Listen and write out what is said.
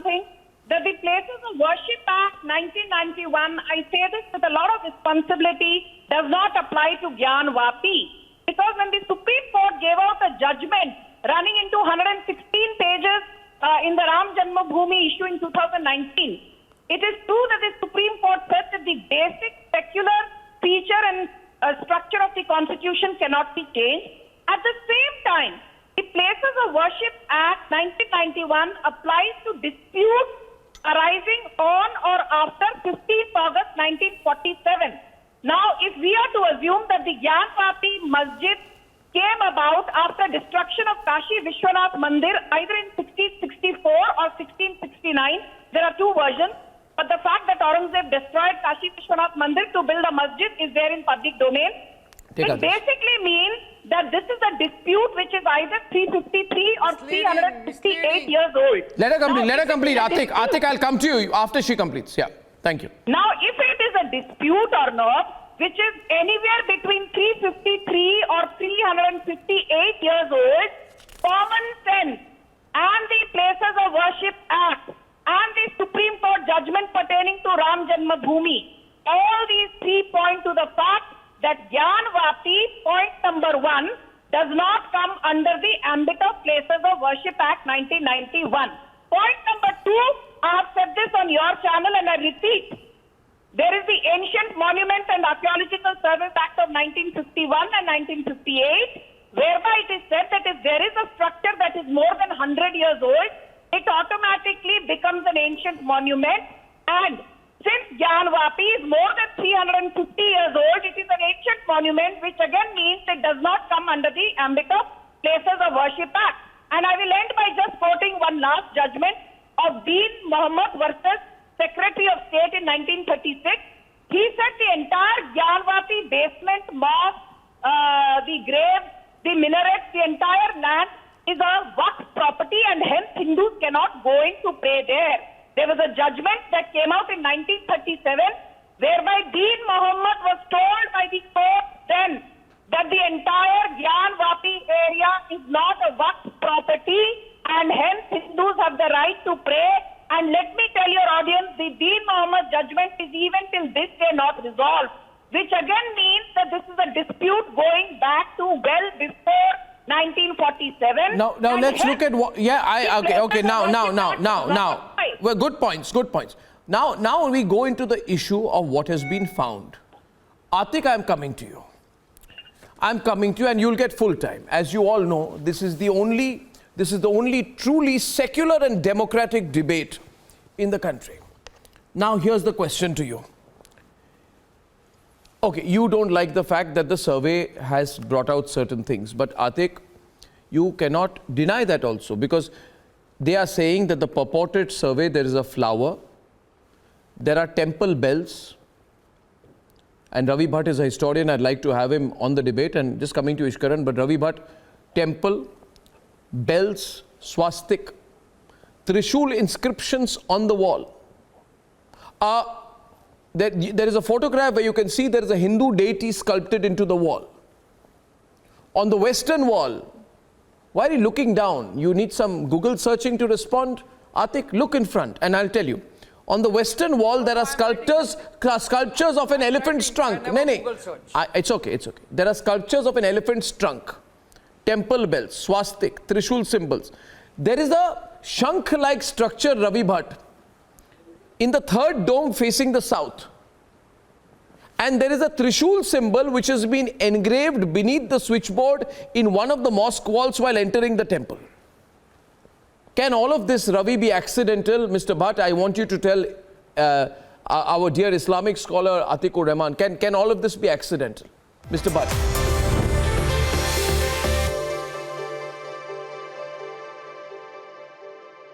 one thing, that the Places of Worship Act 1991, I say this with a lot of responsibility, does not apply to Gyanvapi. Because when the Supreme Court gave out a judgment running into 116 pages in the Ram Janmabhoomi issue in 2019, it is true that the Supreme Court said that the basic secular feature and structure of the Constitution cannot be changed. At the same time, the Places of Worship Act 1991 applies to disputes arising on or after 15th August 1947. Now, if we are to assume that the Gyanvapi Masjid came about after destruction of Kashi Vishwanath Mandir either in 1664 or 1669, there are two versions. But the fact that Aurangzeb destroyed Kashi Vishwanath Mandir to build a masjid is there in public domain. It basically means that this is a dispute which is either 353 or 358 years old. Let her complete. Now, let her complete. Atik, I'll come to you after she completes. Yeah. Thank you. Now, if it is a dispute or not, which is anywhere between 353 or 358 years old, common sense and the Places of Worship Act and the Supreme Court judgment pertaining to Ram Janmabhoomi, all these three point to the fact that Gyanvapi, point number 1, does not come under the ambit of Places of Worship Act 1991. Point number 2, I have said this on your channel and I repeat. There is the Ancient Monument and Archaeological Service Act of 1951 and 1958, whereby it is said that if there is a structure that is more than 100 years old, it automatically becomes an ancient monument. And since Gyanvapi is more than 350 years old, it is an ancient monument, which again means it does not come under the ambit of Places of Worship Act. And I will end by just quoting one last judgment of Dean Mohammed versus Secretary of State in 1936. He said the entire Gyanvapi basement, mosque, the graves, the minarets, the entire land is a Waqf property and hence Hindus cannot go in to pray there. There was a judgment that came out in 1937 whereby Dean Mohammed was told by the court then that the entire Gyanvapi area is not a Waqf property and hence Hindus have the right to pray. And let me tell your audience, the Dean Mohammed judgment is even till this day not resolved, which again means that this is a dispute going back to well before 1947. Now let's look at what. Yeah, okay. Now. Well, good points. Now we go into the issue of what has been found. Atik, I'm coming to you. And you'll get full time. As you all know, this is the only truly secular and democratic debate in the country. Now, here's the question to you. Okay, you don't like the fact that the survey has brought out certain things, but Atik, you cannot deny that also, because they are saying that the purported survey, there is a flower, there are temple bells, and Ravi Bhatt is a historian. I'd like to have him on the debate, and just coming to Ishkaran, but Ravi Bhatt, temple, bells, swastik, Trishul inscriptions on the wall. There is a photograph where you can see there is a Hindu deity sculpted into the wall. On the western wall, why are you looking down? You need some Google searching to respond. Atik, look in front and I'll tell you. On the western wall, there are sculptures of an elephant's trunk. It's okay. There are sculptures of an elephant's trunk, temple bells, swastik, Trishul symbols. There is a Shankh-like structure, Ravi Bhatt, in the third dome facing the south. And there is a Trishul symbol which has been engraved beneath the switchboard in one of the mosque walls while entering the temple. Can all of this, Ravi, be accidental? Mr. Bhatt, I want you to tell our dear Islamic scholar Atikur Rahman, can all of this be accidental? Mr. Bhatt.